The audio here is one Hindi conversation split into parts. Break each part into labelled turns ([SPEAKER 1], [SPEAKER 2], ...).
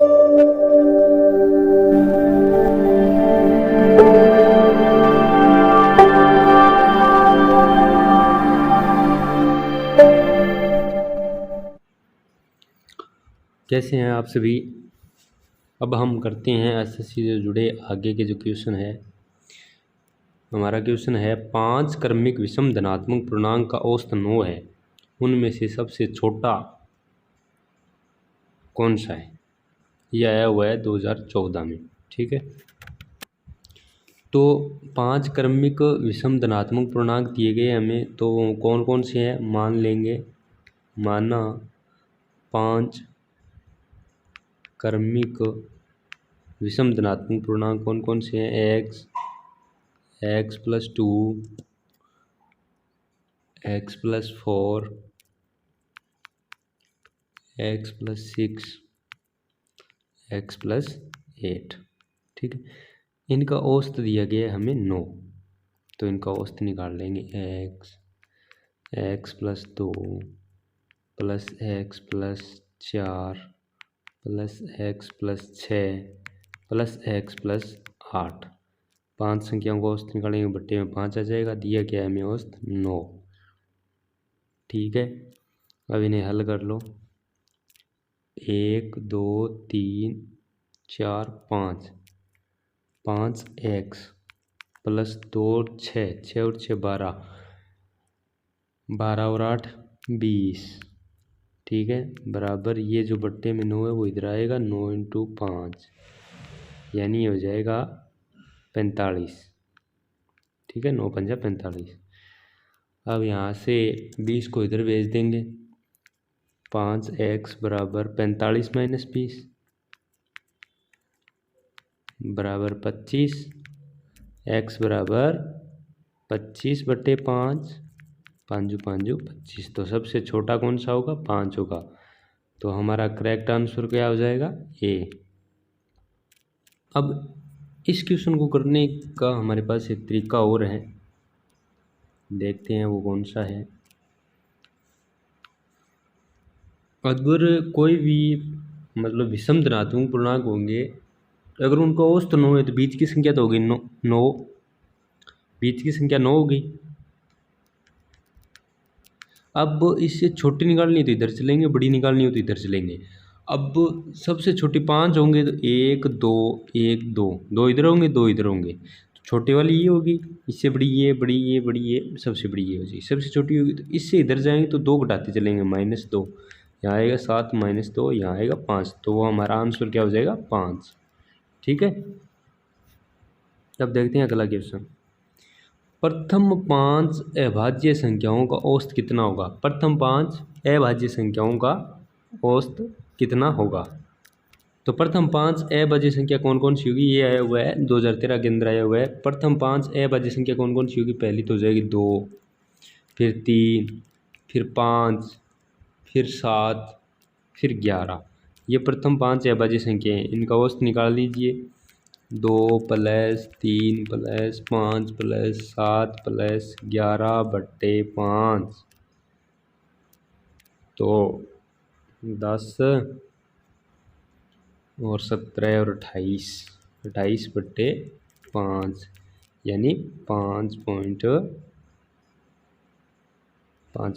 [SPEAKER 1] कैसे हैं आप सभी। अब हम करते हैं एसएससी से जुड़े आगे के जो क्वेश्चन है। हमारा क्वेश्चन है 5 क्रमिक विषम धनात्मक पूर्णांक का औसत 9 है, उनमें से सबसे छोटा कौन सा है। यह आया हुआ है 2014 में। ठीक है, तो 5 क्रमिक विषम धनात्मक पूर्णांक दिए गए हमें, तो कौन कौन से हैं मान लेंगे। माना 5 क्रमिक विषम धनात्मक पूर्णांक कौन कौन से हैं। x + 2, x + 4, x + 6, x + 8। ठीक है, इनका औसत दिया गया है हमें 9, तो इनका औसत निकाल लेंगे। x + 2 + x + 4 + x + 6 + x + 8, 5 संख्याओं का औसत निकालेंगे, बट्टे में 5 आ जाएगा। दिया गया है हमें औसत 9। ठीक है, अब इन्हें हल कर लो। 1 2 3 4 5, 5x + 2 6, 6 और 6 12, 12 और 8 20। ठीक है, बराबर ये जो बट्टे में 9 है वो इधर आएगा। 9 × 5 यानी हो जाएगा 45। ठीक है, 9 × 5 = 45। अब यहाँ से 20 को इधर भेज देंगे। 5x = 45 - 20 बराबर 25। x बराबर 25/5, 5 × 5 = 25। तो सबसे छोटा कौन सा होगा, 5 होगा। तो हमारा करेक्ट आंसर क्या हो जाएगा, ए। अब इस क्वेश्चन को करने का हमारे पास एक तरीका और है, देखते हैं वो कौन सा है। अगर कोई भी मतलब विषम धनात्मक पूर्णांक होंगे, अगर उनका औसत 9 है तो बीच की संख्या तो होगी 9, बीच की संख्या 9 होगी। अब इससे छोटी निकालनी है तो इधर चलेंगे, बड़ी निकालनी हो तो इधर चलेंगे। अब सबसे छोटी 5 होंगे तो 1 2 1 2, 2 इधर होंगे 2 इधर होंगे, तो छोटे वाली ये होगी, इससे बड़ी ये, बड़ी ये, बड़ी ये, सबसे बड़ी ये हो जाएगी। सबसे छोटी होगी तो इससे इधर जाएंगे तो 2 घटाते चलेंगे, -2, यहाँ आएगा 7 -2, यहाँ आएगा 5, तो वो हमारा आंसर क्या हो जाएगा, 5। ठीक है, अब देखते हैं अगला क्वेश्चन। प्रथम 5 अभाज्य संख्याओं का औसत कितना होगा। प्रथम 5 अभाज्य संख्याओं का औसत कितना होगा। तो प्रथम 5 अभाज्य संख्या कौन कौन सी होगी, ये आया हुआ है 2013 के अंदर आया हुआ है। प्रथम 5 अभाज्य संख्या कौन कौन सी होगी, पहली तो हो जाएगी 2, फिर 3, फिर 5, फिर 7, फिर 11। ये प्रथम 5 अभाज्य संख्या हैं, इनका औसत निकाल लीजिए। 2 + 3 + 5 + 7 + 11/5, तो 10 और 17 और 28, 28/5 यानी 5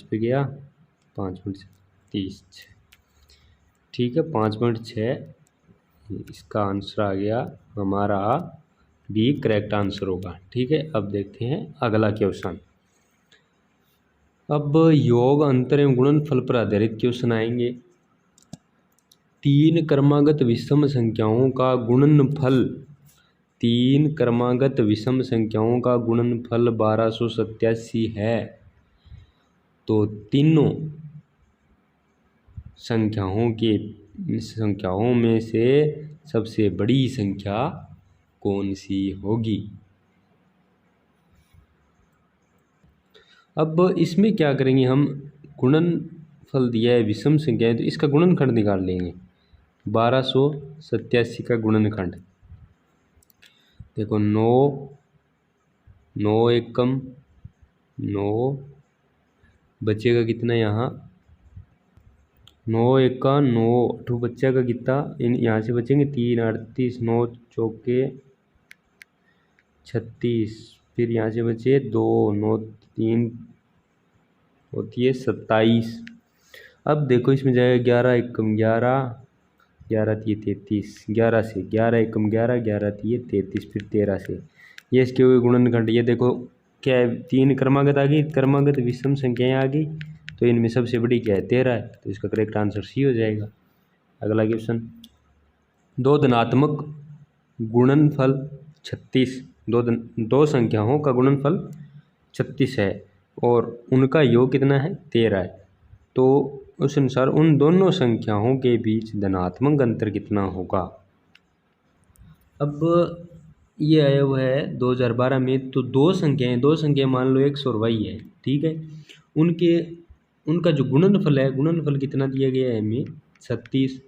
[SPEAKER 1] पे गया 5.30। ठीक है, 5.6 इसका आंसर आ गया हमारा बी, करेक्ट आंसर होगा। ठीक है, अब देखते हैं अगला क्वेश्चन। अब योग, अंतर एवं गुणनफल पर आधारित क्वेश्चन आएंगे। 3 क्रमागत विषम संख्याओं का गुणनफल, 3 क्रमागत विषम संख्याओं का गुणनफल 1287 है, तो तीनों संख्याओं में से सबसे बड़ी संख्या कौन सी होगी। अब इसमें क्या करेंगे हम, गुणनफल दिया है विषम संख्या है तो इसका गुणनखंड निकाल लेंगे। 1287 का गुणनखंड देखो, 9 9 एकम 9, बचेगा कितना यहाँ 9 एका 9 अठू बच्चा का कितना, इन यहाँ से बचेंगे 3 38, 9 चौके 36, फिर यहाँ से बचे 2, 9 3 होती है 27। अब देखो इसमें जाएगा 11 एकम 11, 11 तीय 33, 11 से 11 एकम 11, 11 तीय 33, फिर 13 से ये इसके हुए गुणनखंड। ये देखो क्या है, 3 क्रमागत आ गई, क्रमागत विषम संख्याएं आ गई, तो इनमें सबसे बड़ी क्या है 13 है, तो इसका करेक्ट आंसर सी हो जाएगा। अगला क्वेश्चन, दो धनात्मक गुणनफल 36, दो संख्याओं का गुणनफल 36 है और उनका योग कितना है 13 है, तो उस अनुसार उन दोनों संख्याओं के बीच धनात्मक अंतर कितना होगा। अब ये आया हुआ है 2012 में, तो दो संख्याएं मान लो x और y है, ठीक है। उनका जो गुणनफल है, गुणनफल कितना दिया गया है हमें 36,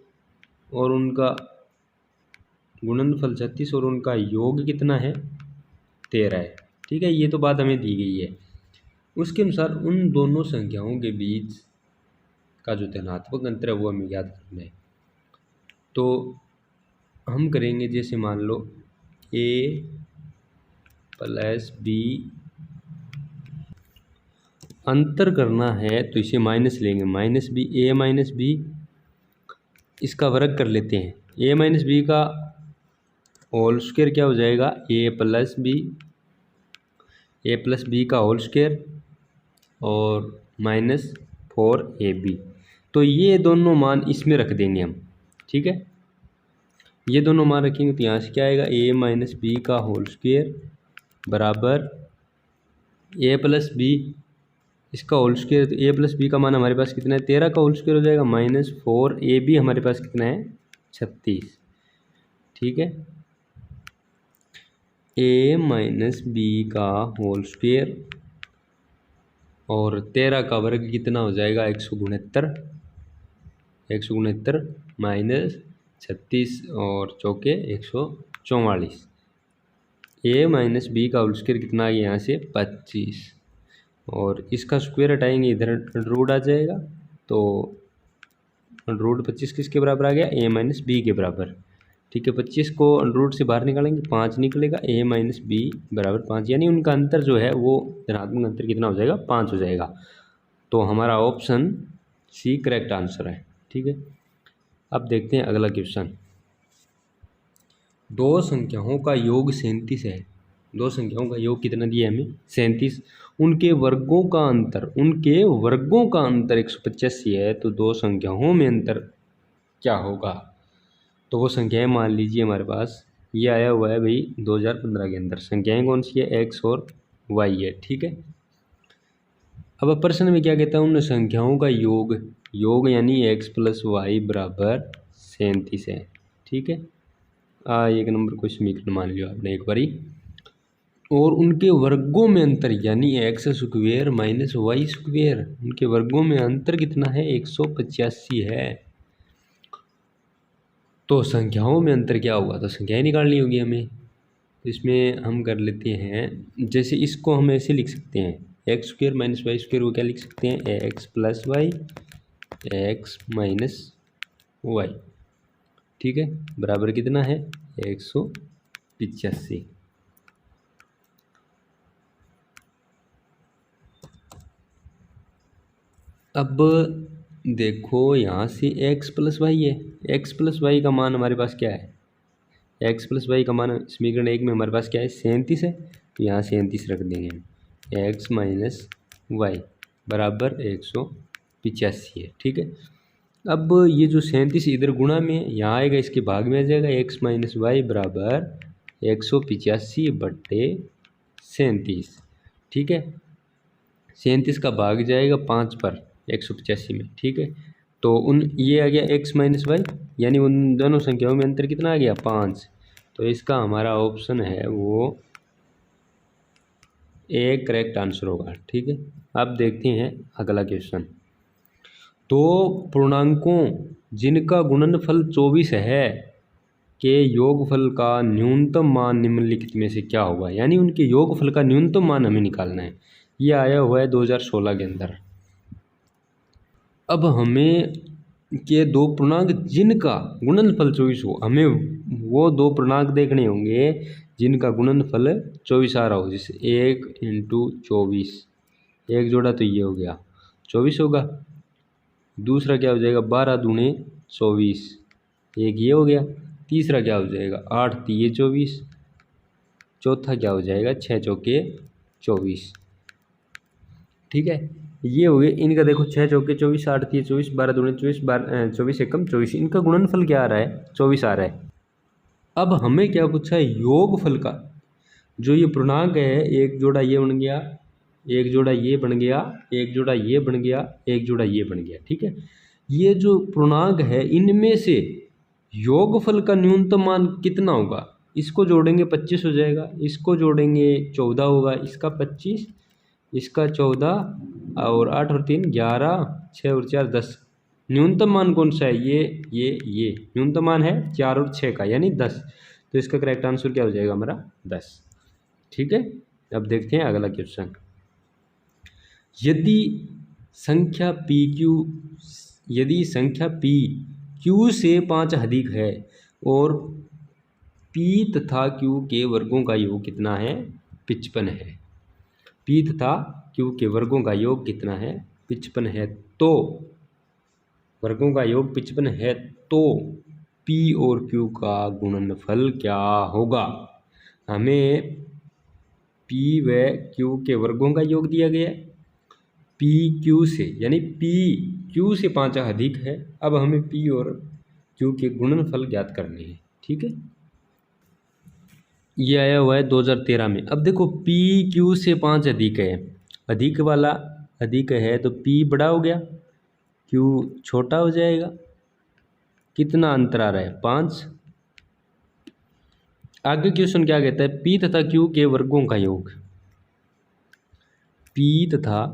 [SPEAKER 1] और उनका गुणनफल 36 और उनका योग कितना है 13 है, ठीक है। ये तो बात हमें दी गई है। उसके अनुसार उन दोनों संख्याओं के बीच का जो धनात्मक अंतर है वो हमें याद करना है। तो हम करेंगे, जैसे मान लो a प्लस b अंतर करना है, तो इसे माइनस लेंगे, minus B, a minus B, इसका वर्ग कर लेते हैं। a माइनस बी का होल स्क्वायर क्या हो जाएगा a प्लस बी का होल स्क्वायर और माइनस 4ab। तो ये दोनों मान इसमें रख देंगे हम, ठीक है। ये दोनों मान रखेंगे तो यहाँ से क्या आएगा a माइनस बी का होल स्क्वायर बराबर a प्लस बी, इसका होल स्क्वायर, तो a प्लस बी का मान हमारे पास कितना है 13 का होल स्क्वायर हो जाएगा, माइनस 4ab हमारे पास कितना है 36, ठीक है। a माइनस बी का होल स्क्वायर और 13 का वर्ग कितना हो जाएगा 169 माइनस 36 और चौके 144। a माइनस बी का होल स्क्वायर कितना आ गया यहाँ से 25, और इसका स्क्वायर हटाएंगे इधर रूट आ जाएगा, तो रूट 25 किसके बराबर आ गया a माइनस बी के बराबर, ठीक है। 25 को रूट से बाहर निकालेंगे 5 निकलेगा, a माइनस बी बराबर 5, यानी उनका अंतर जो है वो धनात्मक अंतर कितना हो जाएगा 5 हो जाएगा। तो हमारा ऑप्शन सी करेक्ट आंसर है, ठीक है। अब देखते हैं अगला क्वेश्चन, दो संख्याओं का योग 37 है, दो संख्याओं का योग कितना दिया है हमें 37, उनके वर्गों का अंतर 185 है, तो दो संख्याओं में अंतर क्या होगा। तो वो संख्याएं मान लीजिए हमारे पास ये आया हुआ है भाई 2015 के अंदर, संख्याएं कौन सी है x और y है, ठीक है। अब प्रश्न में क्या कहता है, उन संख्याओं का योग यानी x प्लस वाई बराबर 37 है, ठीक है। एक नंबर को समीकरण मान लिया आपने एक बारी, और उनके वर्गों में अंतर यानी X square minus Y square, उनके वर्गों में अंतर कितना है 185 है। तो संख्याओं में अंतर क्या होगा, तो संख्याएं निकालनी होगी हमें। तो इसमें हम कर लेते हैं, जैसे इसको हम ऐसे लिख सकते हैं X square minus Y square को क्या लिख सकते हैं X plus Y X minus Y, ठीक है, बराबर कितना है 185। अब देखो यहाँ से x प्लस वाई है, x प्लस वाई का मान हमारे पास क्या है, x प्लस वाई का मान समीकरण 1 में हमारे पास क्या है 37 है, तो यहाँ 37 रख देंगे, x माइनस वाई बराबर 185 है, ठीक है। अब ये जो 37 इधर गुणा में यहाँ आएगा, इसके भाग में आ जाएगा, x माइनस वाई बराबर 185/37, ठीक है। 37 का भाग जाएगा 5 पर 185 में, ठीक है। तो ये आ गया x माइनस वाई, यानी उन दोनों संख्याओं में अंतर कितना आ गया 5, तो इसका हमारा ऑप्शन है वो ए करेक्ट आंसर होगा, ठीक है। अब देखते हैं अगला क्वेश्चन, दो पूर्णांकों जिनका गुणनफल 24 है के योगफल का न्यूनतम मान निम्नलिखित में से क्या होगा, यानी उनके योगफल का न्यूनतम मान हमें निकालना है। ये आया हुआ है 2016 के अंदर। अब हमें के दो पूर्णांक जिनका गुणनफल 24 हो। हमें वो दो पूर्णांक देखने होंगे जिनका गुणनफल 24 आ रहा हो। जैसे 1 × 24, एक जोड़ा तो ये हो गया 24 होगा। दूसरा क्या हो जाएगा 12 दूने 24, एक ये हो गया। तीसरा क्या हो जाएगा 8 तिये 24। चौथा क्या हो जाएगा 6 चौके 24। ठीक है, ये हो गए इनका। देखो 6 चौके 24, 8 तिये 24, 12 दूने 24, 24 एकम 24। इनका गुणनफल क्या आ रहा है 24 आ रहा है। अब हमें क्या पूछा है योगफल का। जो ये पूर्णांक है एक जोड़ा ये बन गया, एक जोड़ा ये बन गया, एक जोड़ा ये बन गया, एक जोड़ा ये बन गया। ठीक है, ये जो पूर्णांक है इनमें से योगफल का न्यूनतम मान कितना होगा। इसको जोड़ेंगे 25 हो जाएगा, इसको जोड़ेंगे 14 होगा, इसका 25, इसका 14 और 8 और 3 11, 6 और 4 10। न्यूनतम मान कौन सा है ये न्यूनतम मान है 4 और 6 का यानी 10। तो इसका करेक्ट आंसर क्या हो जाएगा हमारा 10। ठीक है, अब देखते हैं अगला क्वेश्चन। यदि संख्या पी क्यू से 5 अधिक है और पी तथा क्यू के वर्गों का योग कितना है 55 है। पी तथा क्यू के वर्गों का योग कितना है 55 है। तो वर्गों का योग 55 है तो पी और क्यू का गुणनफल क्या होगा। हमें पी व क्यू के वर्गों का योग दिया गया है पी क्यू से, यानी पी क्यू से 5 अधिक है। अब हमें पी और क्यू के गुणनफल ज्ञात करने हैं। ठीक है, ये आया हुआ है 2013 में। अब देखो पी क्यू से 5 अधिक है, अधिक वाला अधिक है तो पी बड़ा हो गया, क्यू छोटा हो जाएगा। कितना अंतर आ रहा है 5। आगे क्वेश्चन क्या कहता है पी तथा क्यू के वर्गों का योग। पी तथा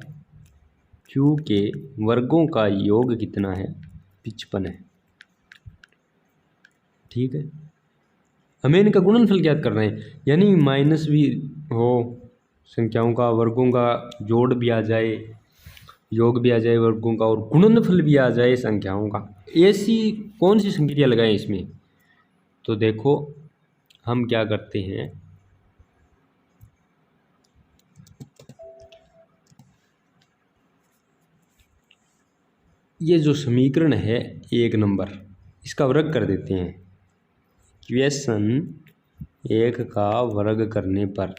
[SPEAKER 1] क्यू के वर्गों का योग कितना है 55 है। ठीक है, हमें इनका गुणनफल ज्ञात करना है, यानी माइनस भी हो संख्याओं का, वर्गों का जोड़ भी आ जाए, योग भी आ जाए वर्गों का, और गुणनफल भी आ जाए संख्याओं का। ऐसी कौन सी संख्या लगाएं इसमें। तो देखो हम क्या करते हैं, ये जो समीकरण है 1 नंबर, इसका वर्ग कर देते हैं। क्वेश्चन 1 का वर्ग करने पर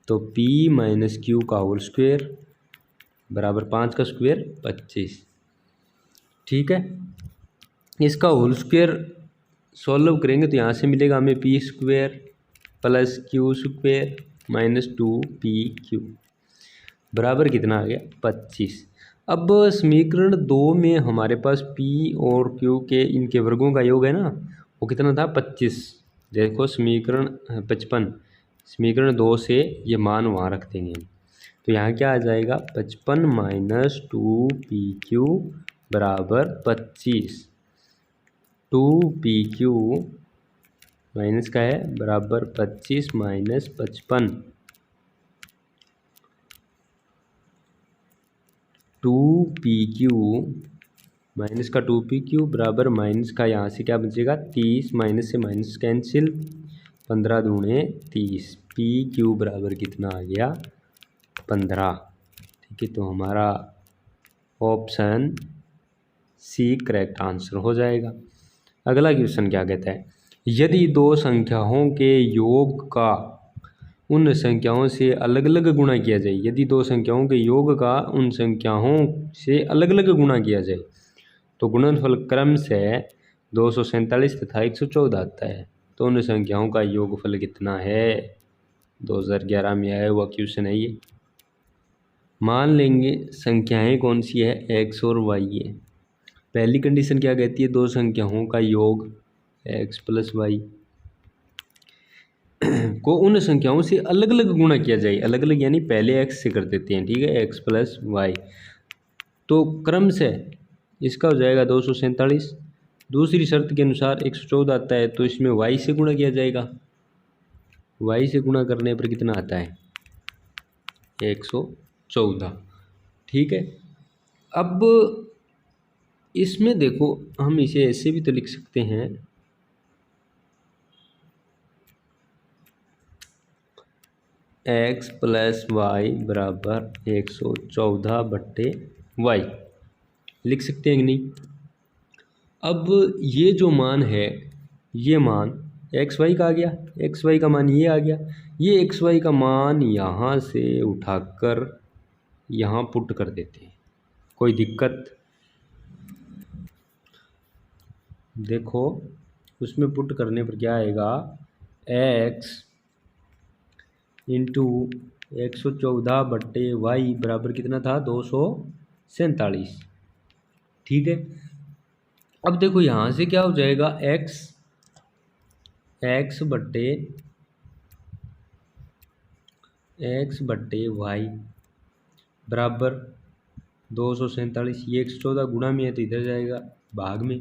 [SPEAKER 1] तो p माइनस क्यू का होल स्क्वायर बराबर 5 का स्क्वायर 25। ठीक है, इसका होल स्क्वायर सॉल्व करेंगे तो यहाँ से मिलेगा हमें P square plus Q square minus 2pq बराबर कितना आ गया 25। अब समीकरण 2 में हमारे पास p और q के इनके वर्गों का योग है ना, वो कितना था 25। देखो समीकरण 55, समीकरण 2 से ये मान वहाँ रख देंगे। तो यहाँ क्या आ जाएगा 55 माइनस 2pq बराबर 25। 2pq माइनस का है बराबर 25 माइनस 55। 2pq माइनस का 2pq बराबर माइनस का यहाँ से क्या बचेगा 30, माइनस से माइनस कैंसिल, 15 दूने 30। pq बराबर कितना आ गया 15। ठीक है, तो हमारा ऑप्शन सी करेक्ट आंसर हो जाएगा। अगला क्वेश्चन क्या कहता है, यदि दो संख्याओं के योग का उन संख्याओं से अलग अलग गुणा किया जाए। यदि दो संख्याओं के योग का उन संख्याओं से अलग अलग गुणा किया जाए तो गुणनफल क्रम से 247 तथा 114 आता है। तो उन संख्याओं का योगफल कितना है। 2011 में आया हुआ क्वेश्चन है ये। मान लेंगे संख्याएं कौन सी है x और y है। पहली कंडीशन क्या कहती है दो संख्याओं का योग x प्लस वाई को उन संख्याओं से अलग अलग गुणा किया जाए। अलग अलग यानी पहले x से कर देते हैं, ठीक है, x प्लस वाई। तो क्रम से इसका हो जाएगा 247। दूसरी शर्त के अनुसार 114 आता है तो इसमें y से गुणा किया जाएगा। y से गुणा करने पर कितना आता है 114। ठीक है, अब इसमें देखो हम इसे ऐसे भी तो लिख सकते हैं, x प्लस वाई बराबर 114/y लिख सकते हैं कि नहीं। अब ये जो मान है, ये मान एक्स वाई का आ गया, एक्स वाई का मान ये आ गया, ये एक्स वाई का मान यहाँ से उठाकर यहाँ पुट कर देते हैं, कोई दिक्कत? देखो उसमें पुट करने पर क्या आएगा, x इंटू 114/y बराबर कितना था, 247। ठीक है, अब देखो यहाँ से क्या हो जाएगा, x बट्टे वाई बराबर 247। ये 114 गुणा में है तो इधर जाएगा भाग में।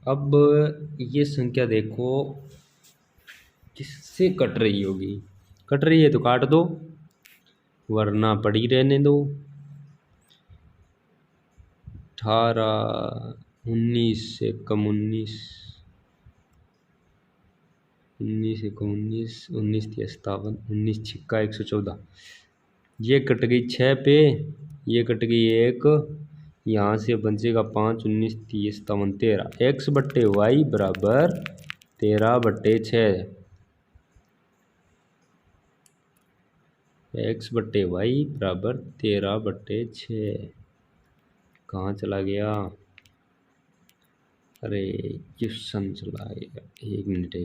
[SPEAKER 1] अब ये संख्या देखो किससे कट रही होगी, कट रही है तो काट दो वरना पड़ी रहने दो। 18, 19 से कम 19, 19 से कम 19, 19 × 57, 19 छिक्का 114। ये कट गई 6 पे, ये कट गई 1, यहाँ से बचेगा 5, 19, 30, 57, 13। x बट्टे वाई बराबर 13/6। x बट्टे वाई बराबर 13/6। कहाँ चला गया, अरे क्वेश्चन चला गया। एक मिनट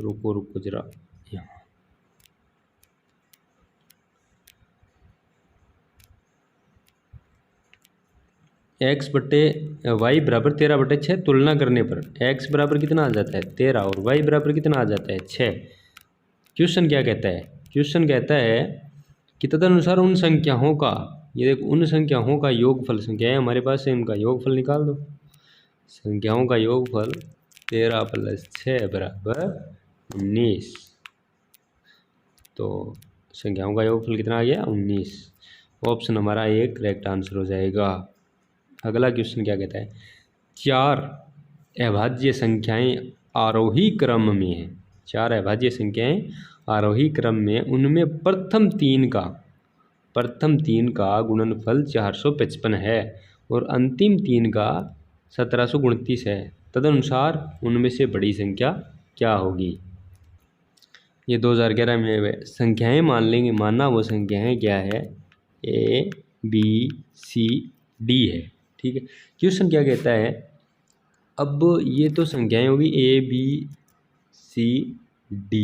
[SPEAKER 1] रुको जरा, यहाँ x बट्टे वाई बराबर 13/6 तुलना करने पर x बराबर कितना आ जाता है 13 और y बराबर कितना आ जाता है 6। क्वेश्चन क्या कहता है, क्वेश्चन कहता है कि तदनुसार उन संख्याओं का, ये देखो उन संख्याओं का योगफल, संख्याएं हमारे पास है, उनका योगफल निकाल दो। संख्याओं का योगफल 13 + 6 बराबर 19। तो संख्याओं का योगफल कितना आ गया 19। ऑप्शन हमारा एक करेक्ट आंसर हो जाएगा। अगला क्वेश्चन क्या कहता है, 4 अभाज्य संख्याएं आरोही क्रम में हैं। 4 अभाज्य संख्याएं आरोही क्रम में, उनमें प्रथम तीन का गुणनफल 455 है और अंतिम 3 का 1729 है। तदनुसार उनमें से बड़ी संख्या क्या होगी। ये 2011 में संख्याएं मान लेंगे, मानना वो संख्याएं क्या है, A B C D है। ठीक है, क्वेश्चन क्या कहता है, अब ये तो संख्याएं होगी A B C D।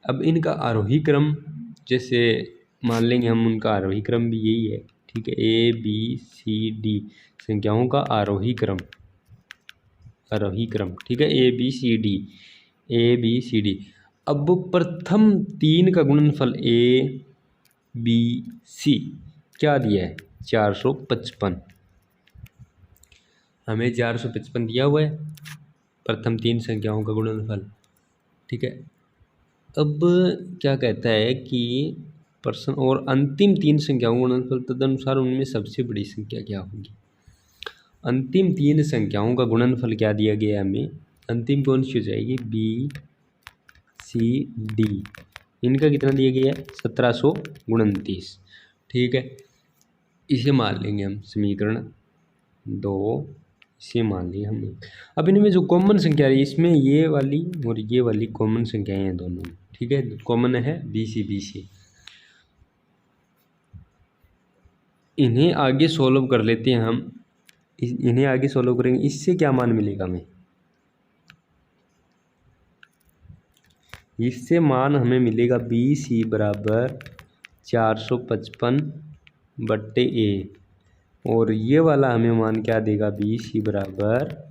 [SPEAKER 1] अब इनका आरोही क्रम, जैसे मान लेंगे हम उनका आरोही क्रम भी यही है। ठीक है, A B C D संख्याओं का आरोही क्रम, ठीक है, A B C D। अब प्रथम 3 का गुणनफल A B C क्या दिया है 455, हमें 455 दिया हुआ है प्रथम 3 संख्याओं का गुणनफल। ठीक है, अब क्या कहता है कि प्रश्न और अंतिम 3 संख्याओं का गुणनफल, तदनुसार उनमें सबसे बड़ी संख्या क्या होगी। अंतिम 3 संख्याओं का गुणनफल क्या दिया गया है हमें, अंतिम कौन सी हो जाएगी B C D, इनका कितना दिया गया है 1729। ठीक है, इसे मान लेंगे हम समीकरण 2, इसे मान लिया हमने। अब इनमें जो कॉमन संख्या है, इसमें ये वाली और ये वाली कॉमन संख्याएं हैं दोनों। ठीक है, कॉमन है BC। इन्हें आगे सोल्व कर लेते हैं हम, इन्हें आगे सोल्व करेंगे। इससे क्या मान मिलेगा हमें, इससे मान हमें मिलेगा BC बराबर 455/A और ये वाला हमें मान क्या देगा, BC बराबर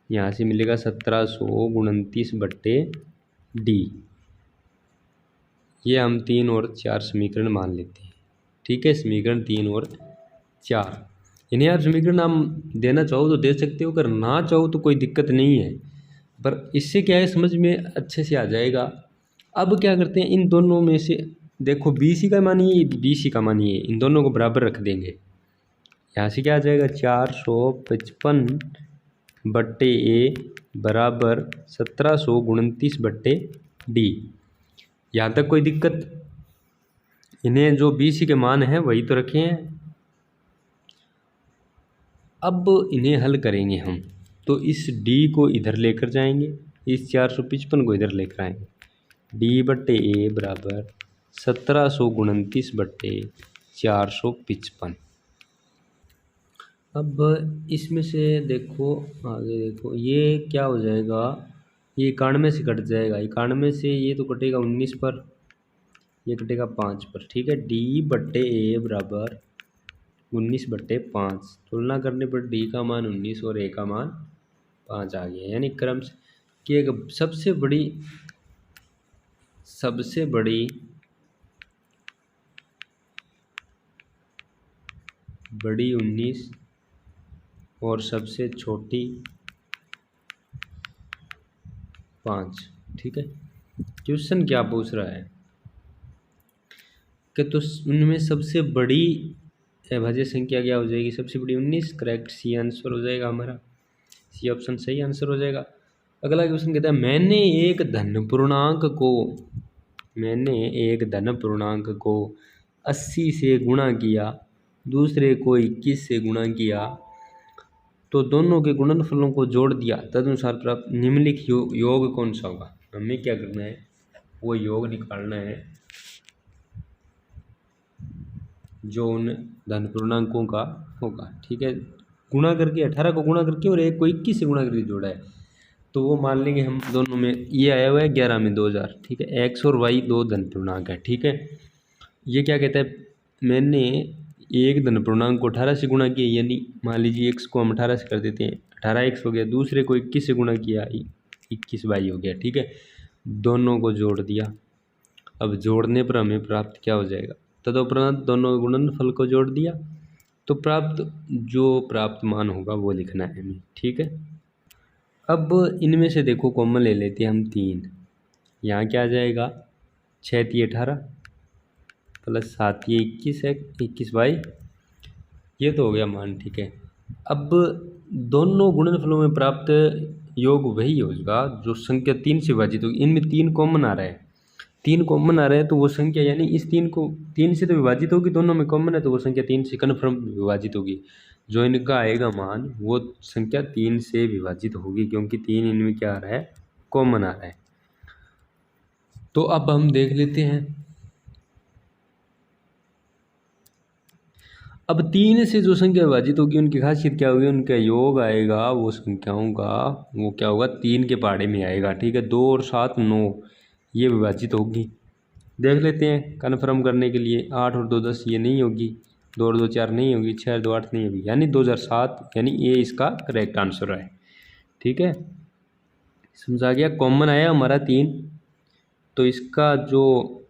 [SPEAKER 1] यहाँ से मिलेगा 1729/D। ये हम 3 और 4 समीकरण मान लेते हैं। ठीक है, समीकरण 3 और 4, इन्हें आप समीकरण नाम देना चाहो तो दे सकते हो, अगर ना चाहो तो कोई दिक्कत नहीं है, पर इससे क्या है समझ में अच्छे से आ जाएगा। अब क्या करते हैं, इन दोनों में से देखो BC का मानिए, BC का मानिए, इन दोनों को बराबर रख देंगे। यहाँ से क्या आ जाएगा, 455 बट्टे ए बराबर 1729/D। यहाँ तक कोई दिक्कत? इन्हें जो BC के मान हैं वही तो रखे हैं। अब इन्हें हल करेंगे हम, तो इस D को इधर लेकर जाएंगे, इस 455 को इधर लेकर आएंगे। D/A बराबर 1729/455। अब इसमें से देखो, आगे देखो, ये क्या हो जाएगा, ये 91 से कट जाएगा, 91 से ये तो कटेगा 19 पर, ये कटेगा 5 पर। ठीक है, D/A बराबर 19/5। तुलना करने पर D का मान 19 और A का मान 5 आ गया। यानी क्रम की एक सबसे बड़ी 19 और सबसे छोटी 5। ठीक है, क्वेश्चन क्या पूछ रहा है कि तो उनमें सबसे बड़ी अभाज्य संख्या क्या हो जाएगी, सबसे बड़ी 19। करेक्ट, सी आंसर हो जाएगा हमारा, सी ऑप्शन सही आंसर हो जाएगा। अगला क्वेश्चन कहता है, मैंने एक धन पूर्णांक को 80 से गुणा किया, दूसरे को 21 से गुणा किया, तो दोनों के गुणनफलों को जोड़ दिया, तदनुसार प्राप्त निम्नलिखित योग कौन सा होगा। हमें क्या करना है, वो योग निकालना है जो उन धन पूर्णांकों का होगा। ठीक है, गुणा करके 18 को गुणा करके और एक को 21 से गुणा करके जोड़ा है, तो वो मान लेंगे हम दोनों में ये आया हुआ है 11 में 2000। ठीक है, x और y दो धन पूर्णांक है। ठीक है, ये क्या कहता है, मैंने एक धन पूर्णांक को 18 से गुणा किया, यानी मान लीजिए x को हम 18 से कर देते हैं, 18x हो गया, दूसरे को 21 से गुणा किया, 21y हो गया। ठीक है, दोनों को जोड़ दिया। अब जोड़ने पर हमें प्राप्त क्या हो जाएगा, तदुपरांत दोनों गुणनफल को जोड़ दिया, तो प्राप्त मान होगा वो लिखना है हमें। ठीक है, अब इनमें से देखो कॉमन ले लेते हैं हम 3। यहाँ क्या आ जाएगा, 6 × 18 प्लस 7 × 21 है, 21y, ये तो हो गया मान। ठीक है, अब दोनों गुणनफलों में प्राप्त योग वही होगा जो संख्या 3 से विभाजित होगी। इनमें 3 कॉमन आ रहा है, 3 कॉमन आ रहा है, तो वो संख्या यानी इस 3 को 3 से तो विभाजित होगी, दोनों में कॉमन है, तो वो संख्या 3 से कन्फर्म विभाजित होगी। जो इनका आएगा मान वो संख्या 3 से विभाजित होगी, क्योंकि 3 इनमें क्या आ रहा है, कॉमन आ रहा है। तो अब हम देख लेते हैं, अब 3 से जो संख्या विभाजित होगी उनकी खासियत क्या होगी, उनका योग आएगा वो संख्याओं का, वो क्या होगा, 3 के पहाड़े में आएगा। ठीक है, 2 और 7 9 ये विभाजित होगी। देख लेते हैं कन्फर्म करने के लिए, 8 और 2 10 ये नहीं होगी, 2 और 2 4 नहीं होगी, 6 और 2 8 नहीं होगी, यानी 2007, यानी ये इसका करेक्ट आंसर है। ठीक है, समझा गया। कॉमन आया हमारा 3, तो इसका जो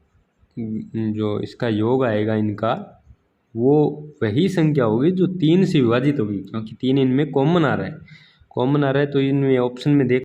[SPEAKER 1] इसका योग आएगा इनका, वो वही संख्या होगी जो 3 से विभाजित होगी, क्योंकि 3 इनमें कॉमन आ रहा है। तो इनमें ऑप्शन में देख